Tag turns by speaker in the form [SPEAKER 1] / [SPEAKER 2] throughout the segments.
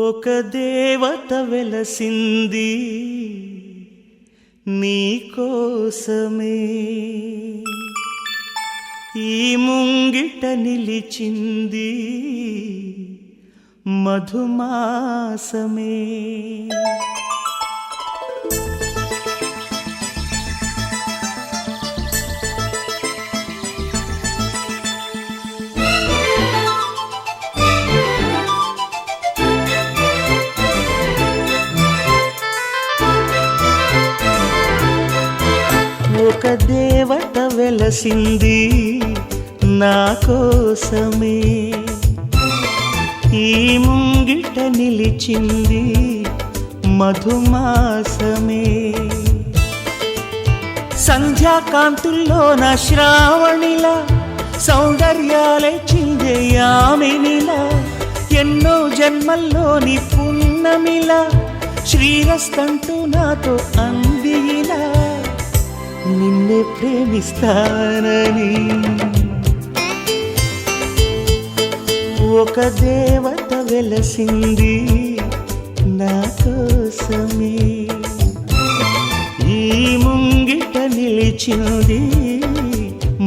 [SPEAKER 1] ఒక దేవత వెలసింది నీ కోసమే, ఈ ముంగిట నిలిచింది మధుమాసమే. ఒక దేవత వెలసింది నా కోసమే, ఈ ముంగిట నిలిచింది మధుమాసమే. సంధ్యాకాంతుల్లోన శ్రావణిలా సౌందర్యాలే చిందే యామినిలా, ఎన్నో జన్మల్లోని పున్నమిలా శ్రీరస్తంటూ నాతో అందిలా, నిన్నే ప్రేమిస్తానని. ఒక దేవత వెలసింది నా కోసమే, ఈ ముంగిట నిలిచింది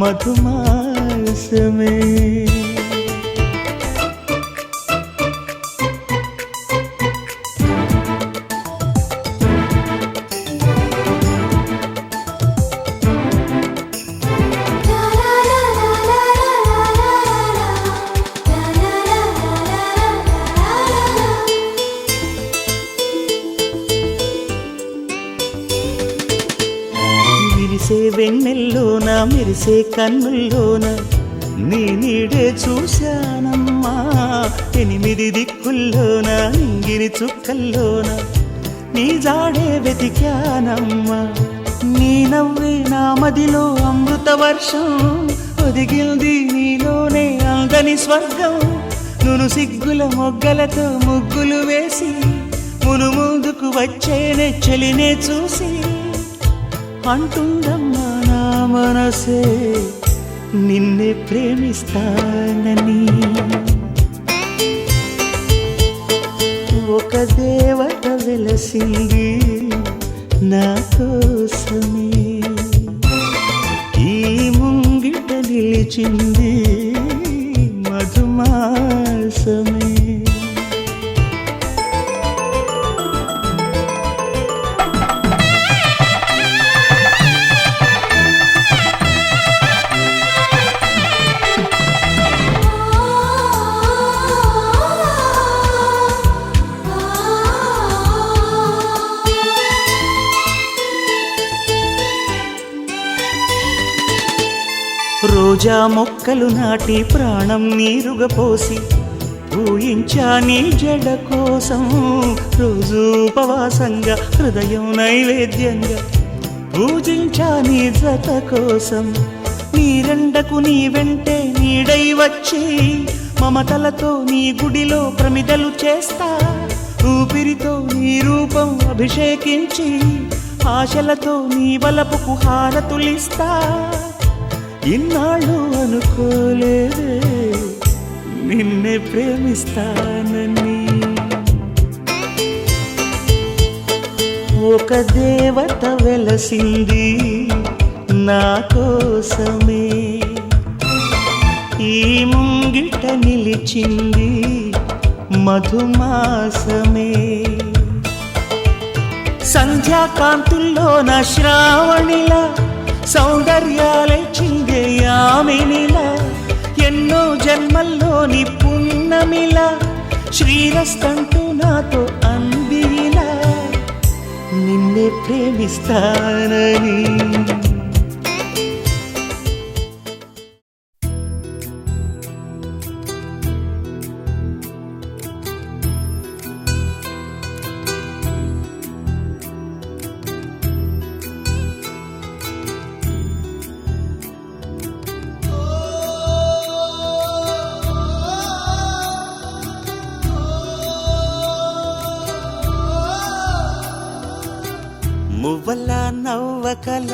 [SPEAKER 1] మధుమాసమే. మెరిసే వెన్నెల్లోన మెరిసే కన్నుల్లోన నీ నీడే చూశానమ్మా, 8 దిక్కుల్లోన నింగిని చుక్కల్లోన నీ జాడే వెతికానమ్మా. నీ నవ్వే నా మదిలో అమృత వర్షం, ఒదిగింది నీలోనే అందని స్వర్గం. నును సిగ్గుల మొగ్గలతో ముగ్గులు వేసి మును ముందుకు వచ్చేనే చలినే చూసి, అంటుందమ్మా నా మనసే నిన్నే ప్రేమిస్తానని. ఒక దేవత వెలసింది నా కోసమే, ఈ ముంగిట నిలిచింది మధుమాసమే. రోజా మొక్కలు నాటి ప్రాణం నీరుగా పోసి పూయించా నీ జడ కోసం, రోజు ఉపవాసంగా హృదయం నైవేద్యంగా పూజించా నీ జత కోసం. నీరెండకు నీ వెంటే నీడై వచ్చి మమతలతో నీ గుడిలో ప్రమిదలు చేస్తా, ఊపిరితో నీ రూపం అభిషేకించి ఆశలతో నీ వలపుకు హారతులిస్తా. ఇన్నాళ్ళు అనుకోలేదే నిన్నే ప్రేమిస్తానని. ఒక దేవత వెలసింది నా కోసమే, ఈ ముంగిట నిలిచింది మధుమాసమే. సంధ్యాకాంతుల్లో నా శ్రావణిలా సౌందర్యాలే చిందే యామినిలా ఎన్నో జన్మల్లోని పున్నమిలా శ్రీరస్తంటూ నాతో అందిలా నిన్నే ప్రేమిస్తానని. మువ్వల నవ్వకల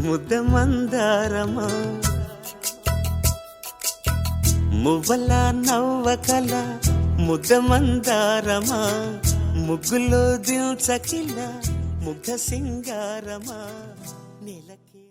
[SPEAKER 1] ముద్ద మందారమా, మువ్వల నవ్వకల ముద్ద మందారమా, ముగ్గులో దిల్చకిల ముగ్ధ సింగారమా నెలకి.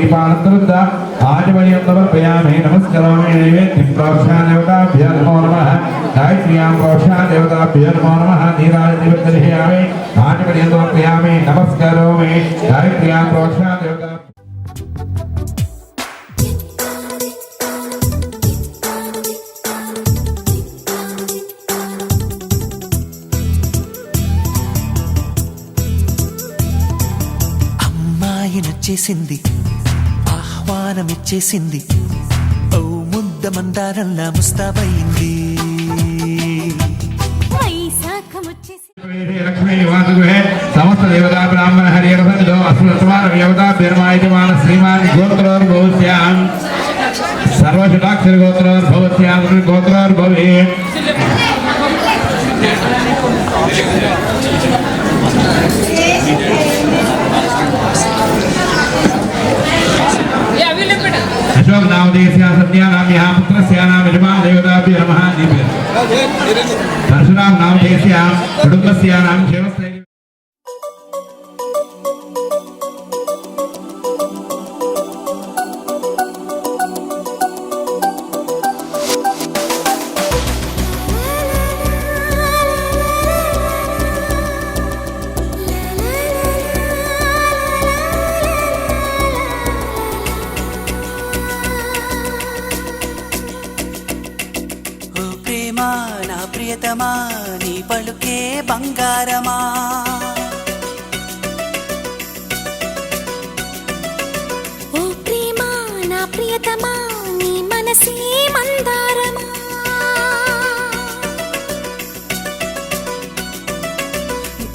[SPEAKER 2] दीपानंदरुद्ध आजमनीयं समर्पयामि नमस्करोमि नैवेद्यं प्रोक्षां देवताभ्यो नमो नमः गायत्र्यां प्रोक्षां देवताभ्यो नमो नमः नीराजं दर्शयामि आजमनीयं समर्पयामि नमस्करोमि गायत्र्यां प्रोक्षां देवता
[SPEAKER 1] నచ్చేసింది ఆహ్వానమిచ్చేసింది ఓ ముద్ద మందారంలా ముస్తాబైంది
[SPEAKER 2] लक्ष्मी निवासगृहे समस्त देवता ब्राह्मण हरिहरसंजो अस्मत्समान देवता पेरमायजमान श्रीमान गोत्रोर्भवस्यां सर्वषडाक्षर गोत्रोर्भवस्यां गोत्रोर्भवे अशोक नामदेस्या सत्या नाम यहाँ पुत्रस्या नाम यजमान देवताभ्यो नमः दीपे परशुराम नामदेस्या कुटुंबस्या नाम क्षेमस्ते
[SPEAKER 1] నా ప్రియతమా నీ పలుకే బంగారమా
[SPEAKER 3] ఓ ప్రేమ నా ప్రియతమా నీ మనసే మందారమా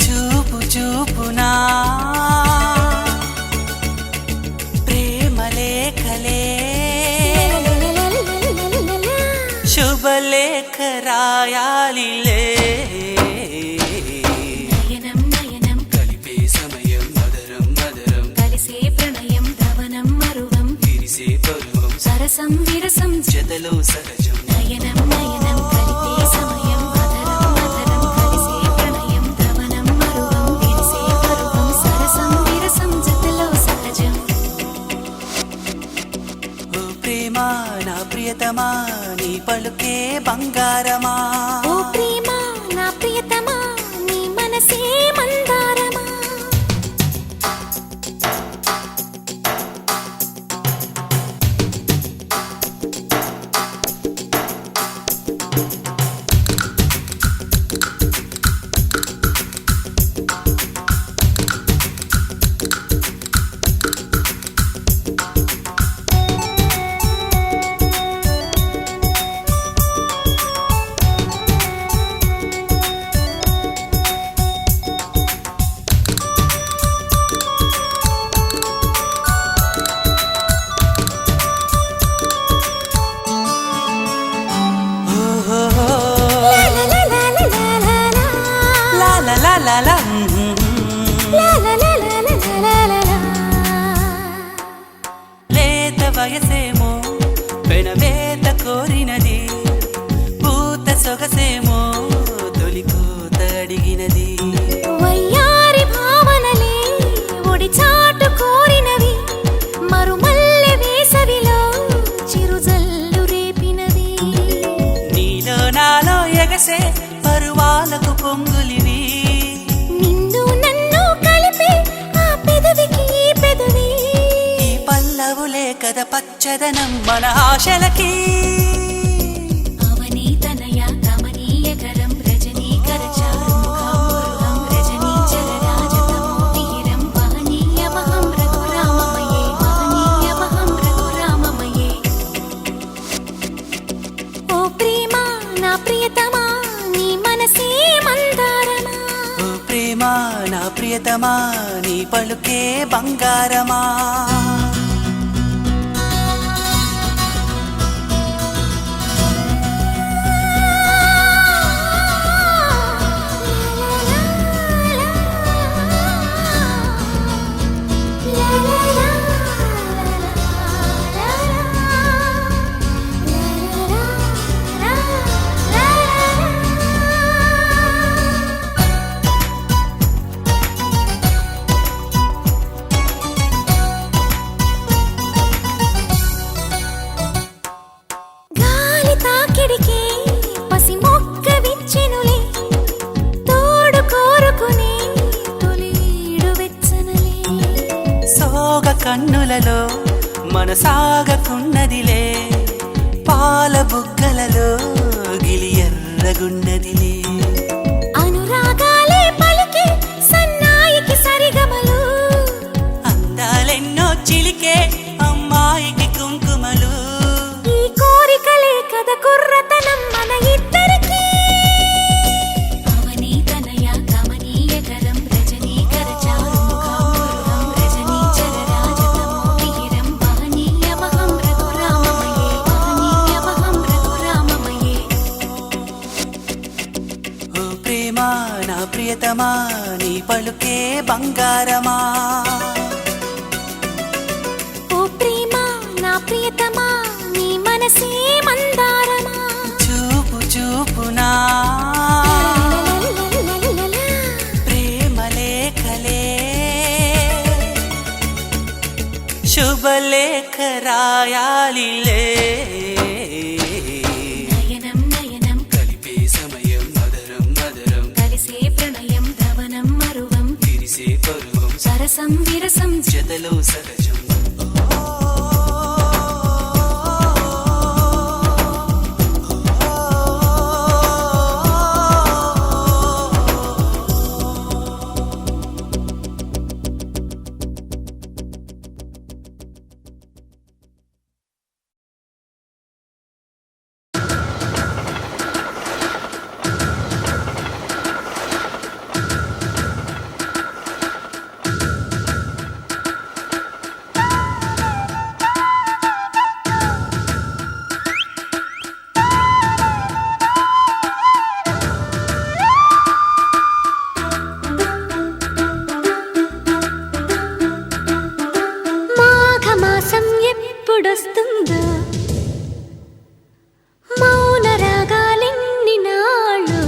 [SPEAKER 1] చూపు చూపునా ప్రేమ లేఖలే శుభలేఖ రాయాలిలే
[SPEAKER 3] నయనం నయనం
[SPEAKER 1] కలిపే సమయం మధురం మధురం
[SPEAKER 3] కలిసే ప్రణయం ధవనం మరువం
[SPEAKER 1] విరిసే పరువం
[SPEAKER 3] సరసం విరసం
[SPEAKER 1] జతలో సహజం
[SPEAKER 3] నయనం నయనం కలిపే సమయం మధురం మధురం కలిసే ప్రణయం ధవనం మరువం విరిసే పరువం సరసం విరసం జతలో సహజం
[SPEAKER 1] ఓ ప్రేమ నా ప్రియతమా నీ పలుకే బంగారమా
[SPEAKER 3] ఓ ప్రేమ నా ప్రియతమా నీ మనసే మందారమా
[SPEAKER 1] లేత వయసేమో పెనవేత కోరినది పూత సొగసేమో తొలికోత అడిగినది
[SPEAKER 3] వయ్యారి భావనలే ఒడి చాటు కోరినవి మరుమల్లె వేసవిలో చిరుజల్లు రేపినవి
[SPEAKER 1] నీలో నాలో ఎగసే పరువాలకు పొంగులివి
[SPEAKER 3] నిన్ను నన్ను కలిపే ఆ పెదవికి పెదవి
[SPEAKER 1] ఈ పల్లవులే కథ పచ్చదనం మన ఆశలకి
[SPEAKER 3] అవనీ తనయ కమనీయకరం రజనీకర చారుముఖం రజనీచర రాజతమో వీరం వహనీయమహం రఘురామమయే వహనీయమహం రఘురామమయే ఓ ప్రేమ నా ప్రియతమా నీ మనసే మందారమా
[SPEAKER 1] ఓ ప్రేమ నా ప్రియతమా నీ పలుకే బంగారమా కన్నులలో మనసాగకున్నదిలే, పాల బుగ్గలలో గిలి ఎర్రగున్నదిలే.
[SPEAKER 3] అనురాగాలే పలికే సన్నాయికి సరిగమలు,
[SPEAKER 1] అందాలెన్నో చిలికే అమ్మాయికి కుంకుమలు.
[SPEAKER 3] ఈ కోరికలే కథ కుర్రతనం మన ఇద్దరికి. అవనీ తనయ కమనీయకరం రజనీకర చారుముఖాంబురుహం రజనీచర రాజతమోమిహిరం వహనీయమహం రఘురామమయే వహనీయమహం రఘురామమయే.
[SPEAKER 1] ఓ ప్రేమ నా ప్రియతమా నీ పలుకే బంగారమా.
[SPEAKER 3] ఓ ప్రేమ నా ప్రియతమా నీ మనసే మందారమా.
[SPEAKER 1] చూపు చూపునా
[SPEAKER 3] లలలలలలలలలా.
[SPEAKER 1] ప్రేమ లేఖలే శుభలేఖ రాయాలిలే.
[SPEAKER 3] నయనం నయనం
[SPEAKER 1] కలిపే సమయం మధురం మధురం,
[SPEAKER 3] కలిసే ప్రణయం ధవనం మరువం
[SPEAKER 1] విరిసే పరువం
[SPEAKER 3] సరసం విరసం
[SPEAKER 1] జతలో సహజం.
[SPEAKER 3] మాఘమాసం ఎప్పుడొస్తుందో, మౌన రాగాలెన్ని నాళ్ళు,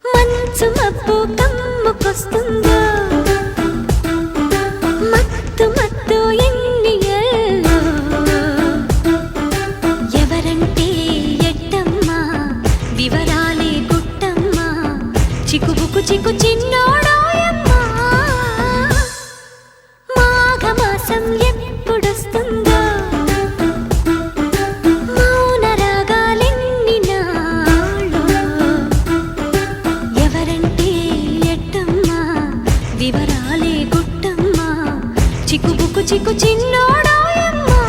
[SPEAKER 3] మంచు మబ్బు కమ్ముకొస్తుందో, మత్తు మత్తు ఎన్ని ఏళ్ళు. ఎవరంటే ఎట్టమ్మా వివరాలే గుట్టమ్మా, చిక్కుబుకు చిక్కు చిన్నోడాయమ్మా. మాఘమాసం ఎప్పుడొస్తుందో, మౌన రాగాలెన్ని నాళ్ళు. ఎవరంటే ఎట్టమ్మా వివరాలే గుట్టమ్మా, చిక్కుబుకు చిక్కు చిన్నోడాయమ్మా.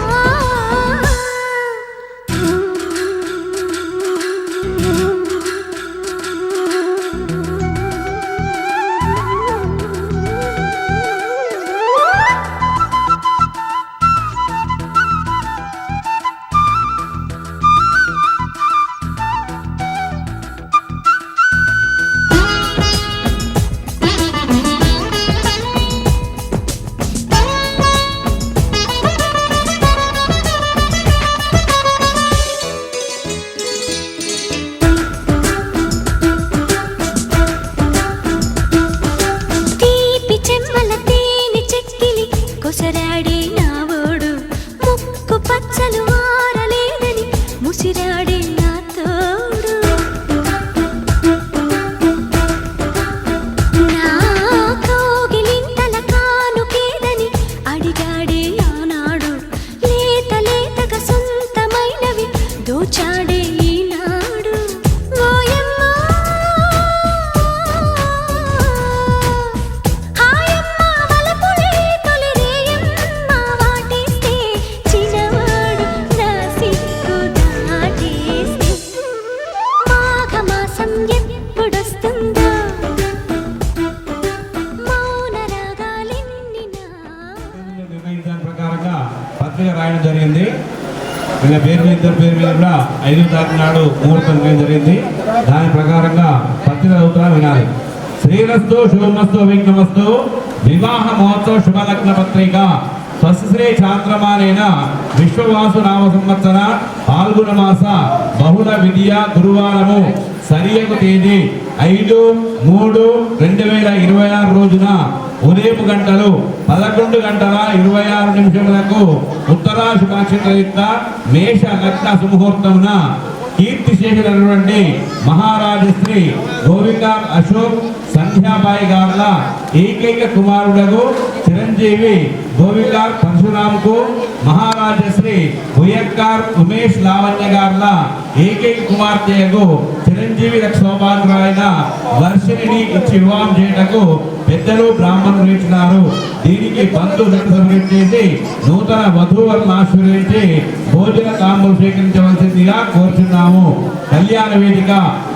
[SPEAKER 3] తీపి చెమ్మల తేనె చెక్కిలి కొసరాడే నావోడు, ముక్కు పచ్చలు ఆరలేదని ముసిరాడే నా తోడు. నా కోగిలింతల కానుకేదని అడిగాడే ఆనాడు, లేత లేతగా సొంతమైనవి దోచాడే ఈనాడు. ఓయమ్మా హాయమ్మ వలపులే తొలిరేయమ్మ వాటేస్తే, చిన్నవాడు నా సిగ్గు దాటేస్తే. మాఘమాసం ఎప్పుడొస్తుందో, మౌన రాగాలెన్ని నాళ్ళు.
[SPEAKER 2] నిర్ణయించిన ప్రకారంగా పత్రిక రాయడం జరిగింది. వీళ్ళ పేరు మీద ఇద్దరు పేరు మీద కూడా 5వ తారీఖు నాడు ముహూర్తం నిర్ణయం జరిగింది. దాని ప్రకారంగా పత్రిక చదువుతున్నా వినాలి. శ్రీరస్తు శుభమస్తు విఘ్నమస్తు వివాహ మహోత్సవ శుభలగ్న పత్రిక స్వశ్రీ చాంద్రమానేన విశ్వవాసు నామ సంవత్సర పాల్గొన మాస బహుళ విద్య గురువారము సరియగు తేదీ 5/3/2026 రోజున ఉదయం గంటలు 11:26 ఉత్తరాశుభాక్షిత మేష లగ్న సుముహూర్తమున కీర్తి చేసినటువంటి మహారాజు శ్రీ గోవిందార్ అశోక్ సంధ్యాబాయి గార్ల ఏకైక కుమారుడకు చిరంజీవి గోవిందార్ పరశురాముకు మహారాజశ్రీ భుయక్కార్ ఉమేష్ లావణ్య గార్ల ఏకైక కుమార్తెకు చిరంజీవి సౌభాగ్యులైన వర్షిణిని ఇచ్చి వివాహం చేయటకు పెద్దలు బ్రాహ్మణులు ఇచ్చినారు. దీనికి బంధువులను సమర్పించేసి నూతన వధూవరులను ఆశీర్వదించి భోజన తాంబూలు స్వీకరించవలసిందిగా కోరుచున్నాము. కళ్యాణ వేదిక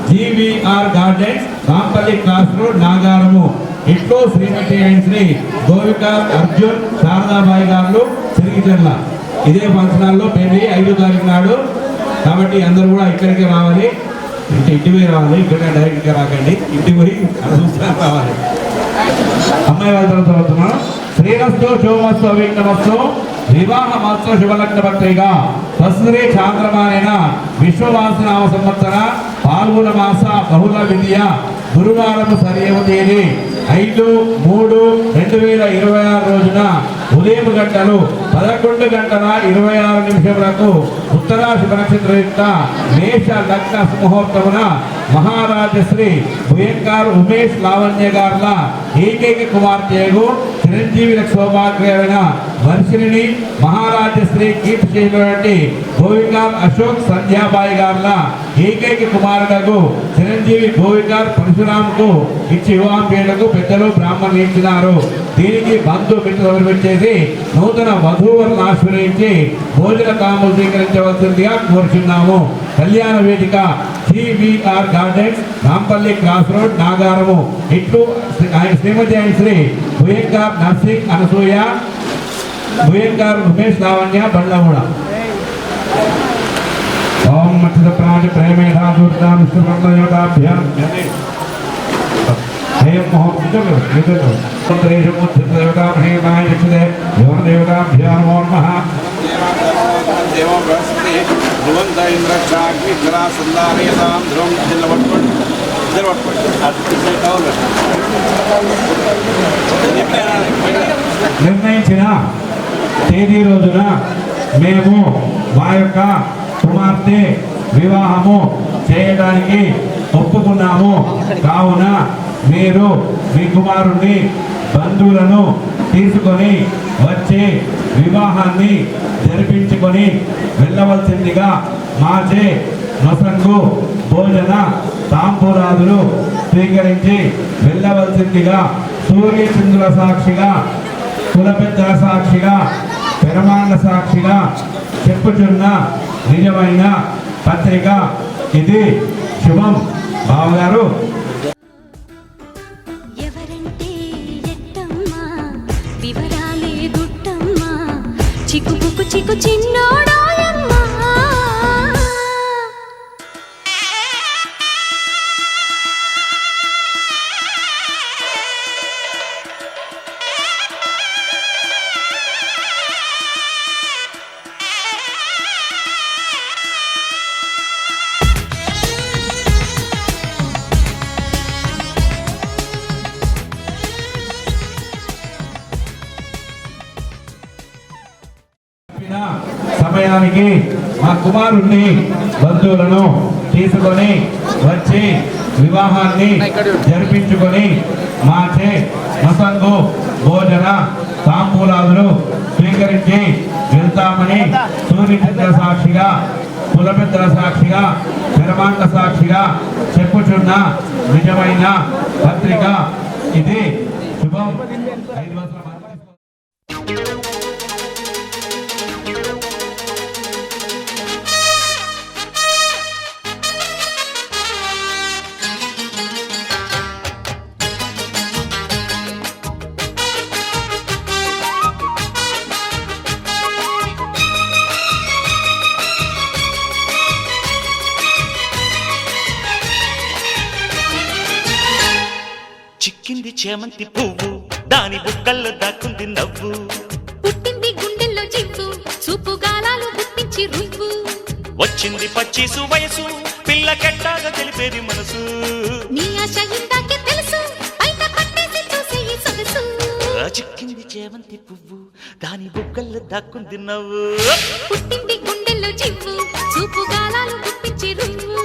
[SPEAKER 2] GVR gardens, Rampalli cross road, Nagaram. ఇట్లో శ్రీమతి శ్రీ గోవికార్ అర్జున్ శారదాబాయి గారు సిరిగిచర్ల. ఇదే ఫంక్షన్ హాల్లో పెళ్లి 5వ తారీఖు నాడు. కాబట్టి అందరూ కూడా ఇక్కడికి రావాలి. ఇంటి పోయి రావాలి, ఇక్కడ డైరెక్ట్గా రాకండి. ఇంటికి పోయి చూస్తాను రావాలి. అమ్మాయి వాళ్ళ చదువుతున్నాం. శ్రీరస్తు శుభమస్తు అవిఘ్నమస్తు వివాహ మహోత్సవ శుభలగ్న పత్రిక తస్రీ చాంద్రమాన విశ్వవాసనామ సంవత్సర పాల్గొన మాస బహుళ విద్య గురువారము సరియవ తేదీ 5/3/2026 రోజున ఉదయం గంటలు 11:26 ఉత్తరాశి నక్షత్రయుక్త మేష లగ్న ముహూర్తమున మహారాజశ్రీ భుయంకార్ ఉమేష్ లావణ్య గార్ల ఏకైక కుమార్తెకు చిరంజీవి సౌభాగ్యులైన వర్షిణిని మహారాజశ్రీ కీర్తి చేసినటువంటి గోవిందార్ అశోక్ సంధ్యాబాయి గార్ల ఏకైక కుమారుడకు చిరంజీవి గోవిందార్ పరశురాముకు ఇచ్చి వివాహం చేయటకు పెద్దలు బ్రాహ్మణులు ఇచ్చినారు. దీనికి బంధు మిత్రులు వచ్చేసి నూతన వధూవరులను ఆశీర్వదించి భోజన తాంబూలు స్వీకరించవలసిందిగా కోరుచున్నాము. కళ్యాణ వేదిక GVR gardens, Rampalli cross road, Nagaram. ఇట్లు శ్రీమతి శ్రీ భుయంకార్ నర్సింగ్ అనసూయ, భుయంకార్ ఉమేష్ లావణ్య బండ్లగూడ. ఓం మత్స్య ప్రాణి ప్రేమేధా దుర్గా విష్ణుదేవతాభ్యాం నిర్ణయించిన తేదీ రోజున మేము మా యొక్క కుమార్తె వివాహము చేయడానికి ఒప్పుకున్నాము. కావున మీరు మీ కుమారుణ్ణి బంధువులను తీసుకొని వచ్చి వివాహాన్ని జరిపించుకొని వెళ్ళవలసిందిగా మాచే నొసంగు భోజన తాంబూలాదులు స్వీకరించి వెళ్ళవలసిందిగా సూర్యచంద్రుల సాక్షిగా, కులపెద్దల సాక్షిగా, పెరమాండ సాక్షిగా చెప్పుచున్న నిజమైన పత్రిక ఇది. శుభం. బావగారు
[SPEAKER 3] ఎవరంటే ఎట్టమ్మా వివరాలే గుట్టమ్మా చిక్కుపుకు చిక్కు చిన్నోడాయమ్మా
[SPEAKER 2] సమయానికి మా కుమారుణ్ణి బంధువులను తీసుకొని వచ్చి వివాహాన్ని జరిపించుకొని మాచే మసంగు భోజన తాంబూలాదులు స్వీకరించి వెళ్తామని సూర్యచంద్ర సాక్షిగా, కులపెద్దల సాక్షిగా, పెరమాండ సాక్షిగా చెప్పుచున్న నిజమైన పత్రిక ఇది. శుభం. 5 రోజుల
[SPEAKER 4] చిక్కింది చేమంతి పువ్వు, దాని బుక్కల్లో దాక్కుంది నవ్వు.
[SPEAKER 3] పుట్టింది గుండెల్లో జివ్వు, చూపు గాలాలు గుప్పించి రువ్వు.
[SPEAKER 4] వచ్చింది పచ్చీసు వయసు, పిల్ల కెట్టాగా తెలిపేది మనసు.
[SPEAKER 3] నీ ఆశ ఇందాకే తెలుసు, బయట పట్టేసి చూసే ఈ సొగసు.
[SPEAKER 4] చిక్కింది చేమంతి పువ్వు, దాని బుక్కల్లో దాక్కుంది నవ్వు.
[SPEAKER 3] పుట్టింది గుండెల్లో గుండెల్లో చివ్వు చూపు గాలాలు గుప్పించి రువ్వు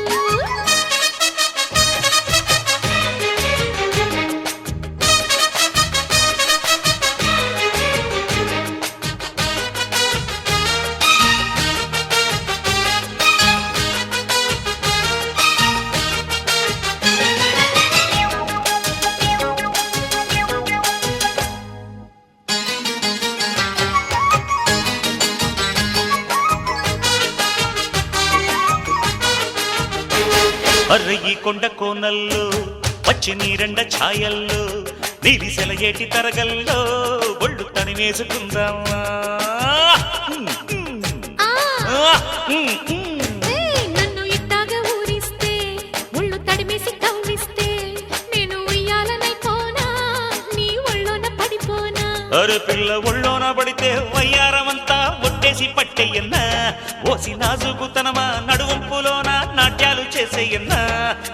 [SPEAKER 4] అర్రయ్యి కొండ కోనల్లో వచ్చి నీరెండ ఛాయల్లో నీలిసెల ఏటి తరగల్లో ఒళ్ళు తనివేసుకుందామా
[SPEAKER 3] నన్ను ఇట్టాగా ఊరిస్తే ఒళ్ళు తడిమేసి కవ్విస్తే నేను ఉయ్యాలనైపోనా నీ ఒళ్ళోన పడిపోనా
[SPEAKER 4] అరే పిల్ల ఒళ్ళోన పడితే వయ్యారమంతా ఒట్టేసి పట్టేయన్నా ఓసి నాజుకుతనమా నడువంపులోన నాట్యాలు చేసేయన్నా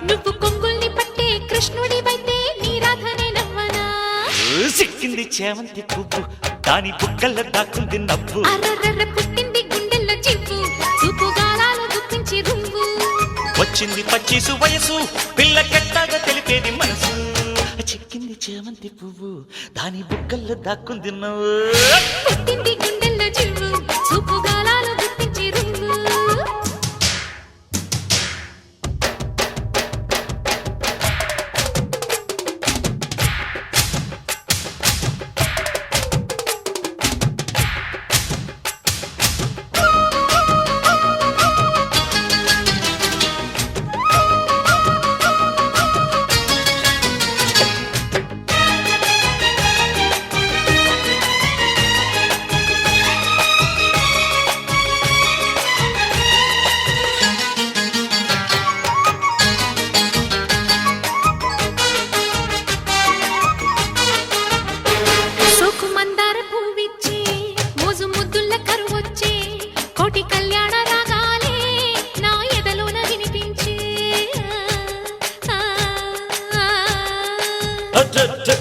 [SPEAKER 3] నువ్వు కొంగుల్ని పట్టే కృష్ణుడివైతే నీ రాధనే నవ్వనా
[SPEAKER 4] సిక్కింది చేమంతి పువ్వు దాని బుగ్గల్లో దాక్కుంది నవ్వు
[SPEAKER 3] అర్రర్ర పుట్టింది గుండెల్లో చివ్వు చూపు గాలాలు గుప్పించి రువ్వు
[SPEAKER 4] వచ్చింది పచ్చిసు వయసు పిల్ల కెట్టాగా తెలిపేది మనసు చిక్కింది చేమంతి పువ్వు దాని బుగ్గల్లో దాక్కుంది నవ్వు
[SPEAKER 3] పుట్టింది గుండెల్లో చివ్వు చూపు గాలాలు గుప్పించి రువ్వు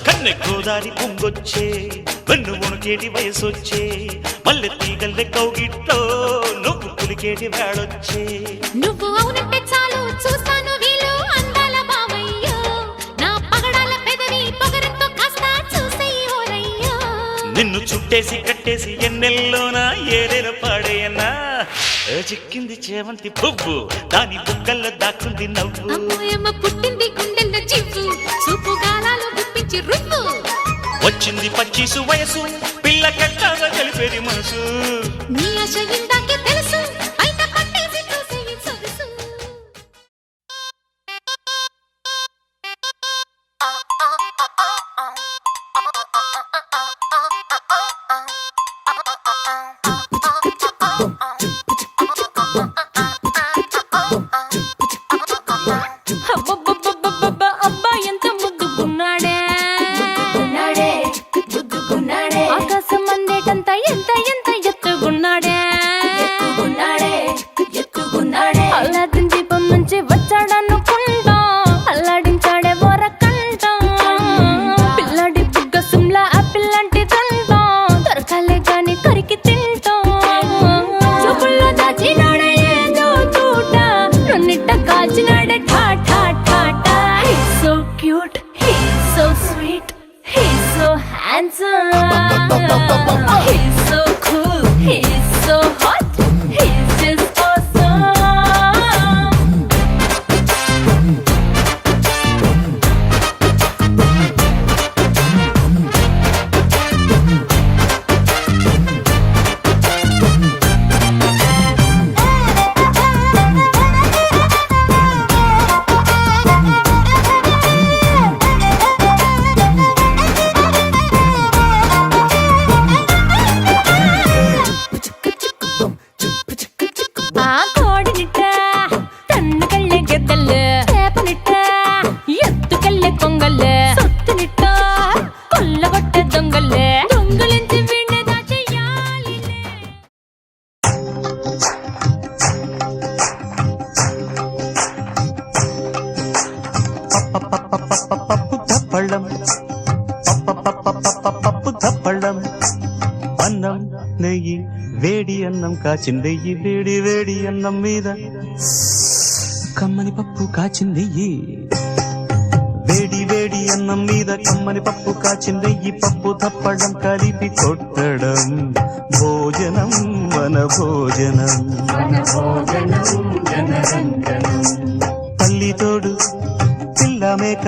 [SPEAKER 4] కన్నె గోదారి పొంగొచ్చే వెన్ను వణుకేటి వయసొచ్చే మల్లె తీగల్లె కౌగిట్లో నువ్వు పులికేటి వేళొచ్చే
[SPEAKER 3] నువ్వు అవునంటే చాలు చూస్తాను వీలు అందాల బావయ్యో నా పగడాల పెదవి పొగరంతో కాస్త చూసేయోరయ్యో
[SPEAKER 4] నిన్ను చుట్టేసి కట్టేసి ఎన్నెల్లోన ఏరేల పాడేయన్నా చిక్కింది చేమంతి పువ్వు దాని బుగ్గల్లో దాక్కుంది నవ్వు
[SPEAKER 3] అమ్మోయమ్మ పుట్టింది గుండెల్లో చివ్వు చూపు గాలాలు గుప్పించి రువ్వు
[SPEAKER 4] వచ్చింది పచ్చిసు వయసు పిల్ల కెట్టాగా తెలిపేది మనసు
[SPEAKER 3] నీ ఆశ ఇందాకే తెలుసు బయట పట్టేసి చూసేవి సొగసు
[SPEAKER 5] అబ్బాయి ఎంత ముద్దుకున్నాడే ఆకాశం అందేటంత ఎంత ఎంత ఎత్తుకున్నాడే అల్లాదిన్ దీపం నుంచి వచ్చాడనుకుంటా అల్లాడించాడే వరకంట పిల్లాడి బుగ్గ సుమ్లా ఆపిల్ లాంటి తంట దొరకాలే గాని కరికి తింటా చూపుల్లో దాచినాడే ఏదో తూట నన్నిట్ట కాచినాడే ఠా ఠా ఠా ఠా He's so cute, he's so sweet, he's so handsome, he's so cool, he's so hot, he's just awesome. ఆ కోడినిట్ట తన్నుకెళ్ళే గెద్దలు చేపనిట్ట ఎత్తుకెళ్ళే కొంగల్లే సొత్తునిట్ట కొల్లగొట్టే దొంగల్లే దొంగలించి వీణ్ణి దాచెయ్యాలిలే
[SPEAKER 4] పప్పు దప్పళం పప్పు దప్పళం అన్నం నెయ్యి వేడి అన్నం కాచిందెయ్యి వేడి వేడి అన్నం మీద కమ్మని పప్పు కాచిందెయ్యి వేడి వేడి అన్నం మీద కమ్మని పప్పు కాచిందెయ్యి పప్పు తప్పడం కలిపి కొట్టడం భోజనం మన భోజనం తల్లి తోడు పిల్ల మేక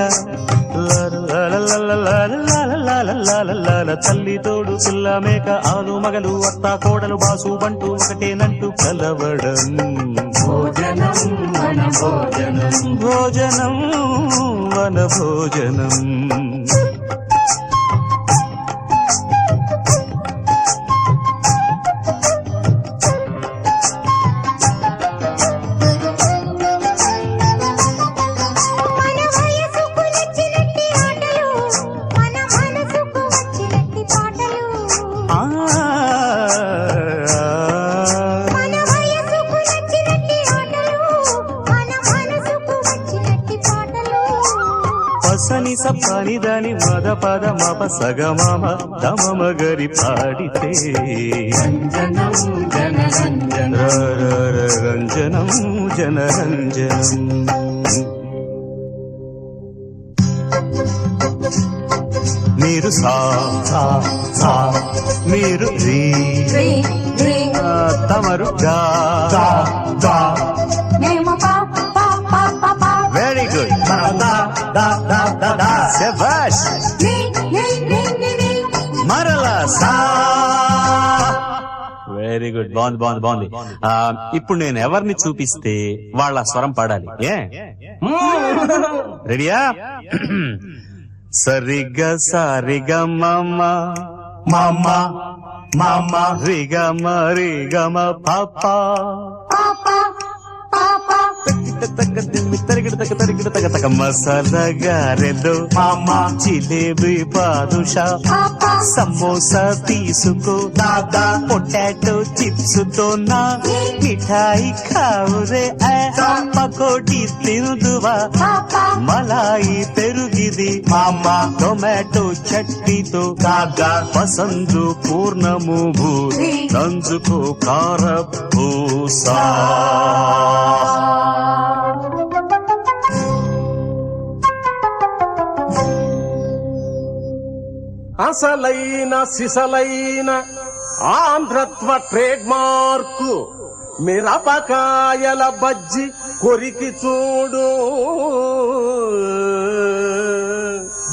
[SPEAKER 4] తల్లి తోడు పిల్ల మేక ఆలు మగలు అత్త కోడలు బాసు బంటూ ఒకటేనంటూ కలవడం భోజనం వన భోజనం పసని సప్పని దాని మద పద మప సగమమ దమమ గరి పాడితే రంజనం జనరంజనం మీరు సా మీరు తమరు వెరీ గుడ్ శభాష్ మరలా సా వెరీ గుడ్ బాగుంది ఇప్పుడు నేను ఎవరిని చూపిస్తే వాళ్ళ స్వరం పాడాలి ఏ రెడీయా సరిగా సారిగా మామ రిగమ పాపా మసాలా గారెలు మామా జిలేబీ బాదుషా సమోసా తీసుకో దాదా పొటాటో చిప్స్ తో నా మిఠాయి ఖావురే పకోడీ తిందువా మలాయి పెరుగిది మామా టొమాటో చట్నీతో దాదా పసందు పూర్ణము భూరి నంజుకో కార పూసా
[SPEAKER 6] అసలైన సిసలైన ఆంధ్రత్వ ట్రేడ్ మార్కు మిరపకాయల బజ్జి కొరికి చూడు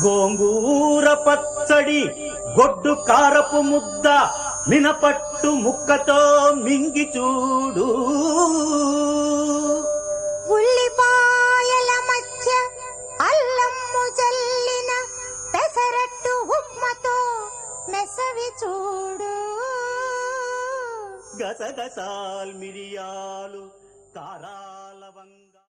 [SPEAKER 6] గోంగూర పచ్చడి గొడ్డు కారపు ముద్ద మినపట్టు ముక్కతో మింగి చూడు
[SPEAKER 7] ఉల్లిపాయల మధ్య అల్లము జల్లిన పెసరట్టు ఉప్మతో మెసవి చూడు
[SPEAKER 4] గసగసాల్ మిరియాలు కారాలవంగ